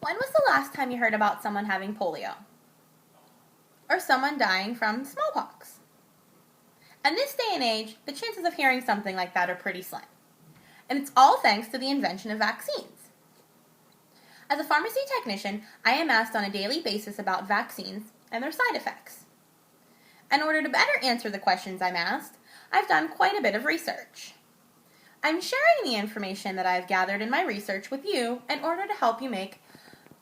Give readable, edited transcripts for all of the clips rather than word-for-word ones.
When was the last time you heard about someone having polio? Or someone dying from smallpox? In this day and age, the chances of hearing something like that are pretty slim. And it's all thanks to the invention of vaccines. As a pharmacy technician, I am asked on a daily basis about vaccines and their side effects. In order to better answer the questions I'm asked, I've done quite a bit of research. I'm sharing the information that I've gathered in my research with you in order to help you make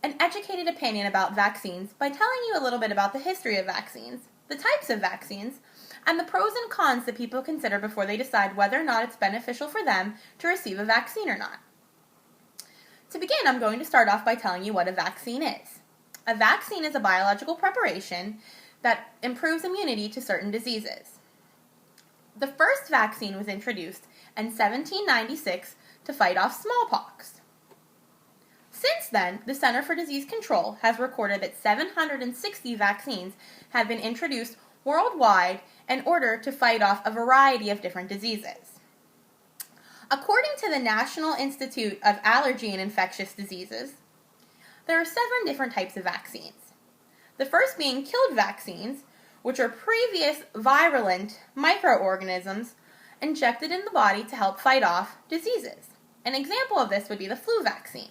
an educated opinion about vaccines by telling you a little bit about the history of vaccines, the types of vaccines, and the pros and cons that people consider before they decide whether or not it's beneficial for them to receive a vaccine or not. To begin, I'm going to start off by telling you what a vaccine is. A vaccine is a biological preparation that improves immunity to certain diseases. The first vaccine was introduced in 1796 to fight off smallpox. Since then, the Center for Disease Control has recorded that 760 vaccines have been introduced worldwide in order to fight off a variety of different diseases. According to the National Institute of Allergy and Infectious Diseases, there are 7 different types of vaccines. The first being killed vaccines, which are previous virulent microorganisms injected in the body to help fight off diseases. An example of this would be the flu vaccine.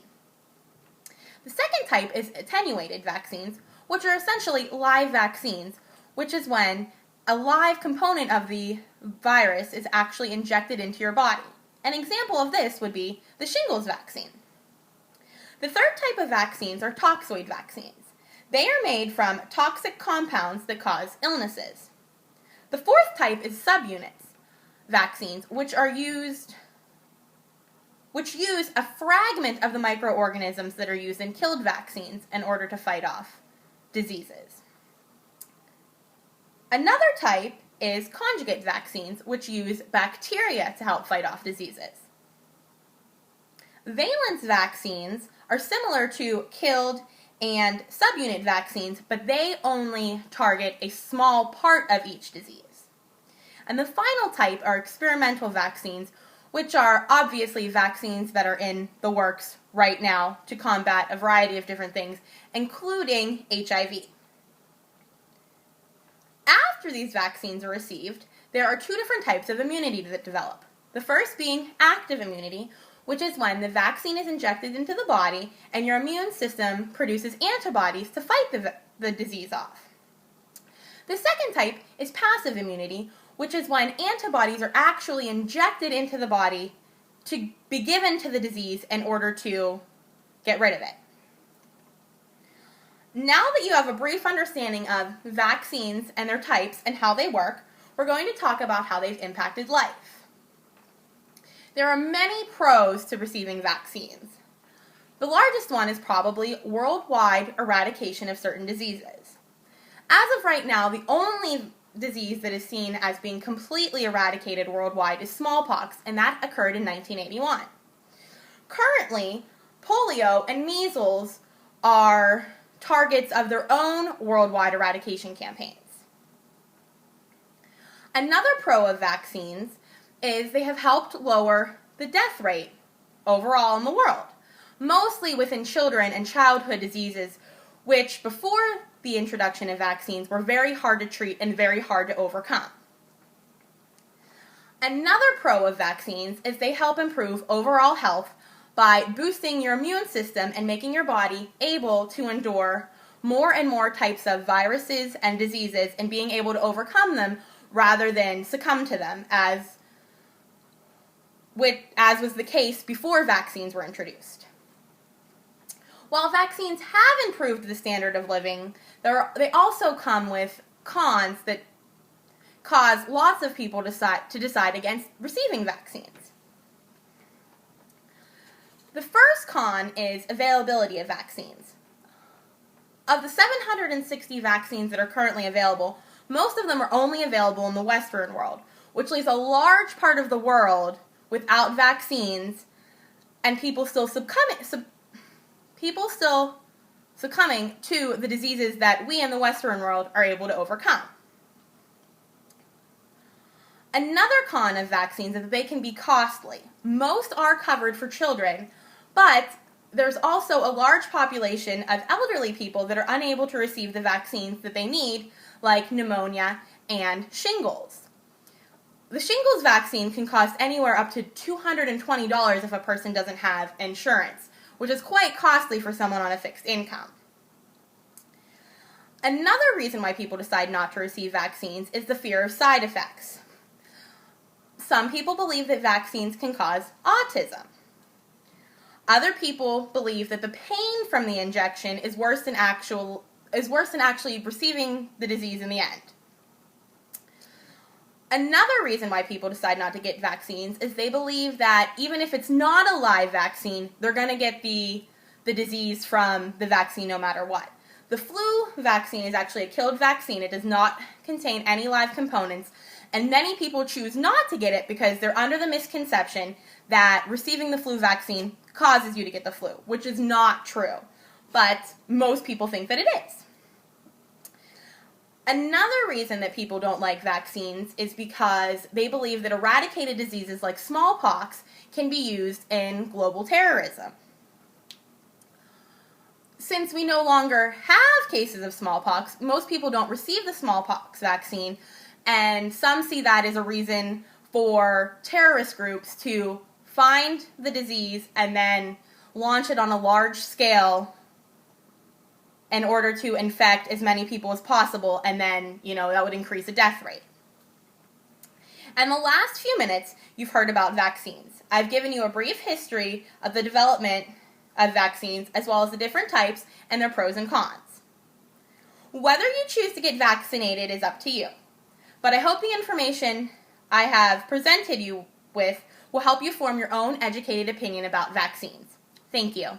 The second type is attenuated vaccines, which are essentially live vaccines, which is when a live component of the virus is actually injected into your body. An example of this would be the shingles vaccine. The third type of vaccines are toxoid vaccines. They are made from toxic compounds that cause illnesses. The fourth type is subunits vaccines, which use a fragment of the microorganisms that are used in killed vaccines in order to fight off diseases. Another type is conjugate vaccines, which use bacteria to help fight off diseases. Valence vaccines are similar to killed and subunit vaccines, but they only target a small part of each disease. And the final type are experimental vaccines, which are obviously vaccines that are in the works right now to combat a variety of different things, including HIV. After these vaccines are received, there are 2 different types of immunity that develop. The first being active immunity, which is when the vaccine is injected into the body and your immune system produces antibodies to fight the disease off. The second type is passive immunity, which is when antibodies are actually injected into the body to be given to the disease in order to get rid of it. Now that you have a brief understanding of vaccines and their types and how they work, we're going to talk about how they've impacted life. There are many pros to receiving vaccines. The largest one is probably worldwide eradication of certain diseases. As of right now, the only disease that is seen as being completely eradicated worldwide is smallpox, and that occurred in 1981. Currently, polio and measles are targets of their own worldwide eradication campaigns. Another pro of vaccines is they have helped lower the death rate overall in the world, mostly within children and childhood diseases, which before the introduction of vaccines were very hard to treat and very hard to overcome. Another pro of vaccines is they help improve overall health by boosting your immune system and making your body able to endure more and more types of viruses and diseases and being able to overcome them rather than succumb to them, as was the case before vaccines were introduced. While vaccines have improved the standard of living, they also come with cons that cause lots of people to decide against receiving vaccines. The first con is availability of vaccines. Of the 760 vaccines that are currently available, most of them are only available in the Western world, which leaves a large part of the world without vaccines and people still succumbing to the diseases that we in the Western world are able to overcome. Another con of vaccines is that they can be costly. Most are covered for children, but there's also a large population of elderly people that are unable to receive the vaccines that they need, like pneumonia and shingles. The shingles vaccine can cost anywhere up to $220 if a person doesn't have insurance, which is quite costly for someone on a fixed income. Another reason why people decide not to receive vaccines is the fear of side effects. Some people believe that vaccines can cause autism. Other people believe that the pain from the injection is worse than actually receiving the disease in the end. Another reason why people decide not to get vaccines is they believe that even if it's not a live vaccine, they're going to get the disease from the vaccine no matter what. The flu vaccine is actually a killed vaccine. It does not contain any live components, and many people choose not to get it because they're under the misconception that receiving the flu vaccine causes you to get the flu, which is not true, but most people think that it is. Another reason that people don't like vaccines is because they believe that eradicated diseases like smallpox can be used in global terrorism. Since we no longer have cases of smallpox, most people don't receive the smallpox vaccine, and some see that as a reason for terrorist groups to find the disease and then launch it on a large scale in order to infect as many people as possible, and then, that would increase the death rate. And the last few minutes, you've heard about vaccines. I've given you a brief history of the development of vaccines, as well as the different types and their pros and cons. Whether you choose to get vaccinated is up to you, but I hope the information I have presented you with will help you form your own educated opinion about vaccines. Thank you.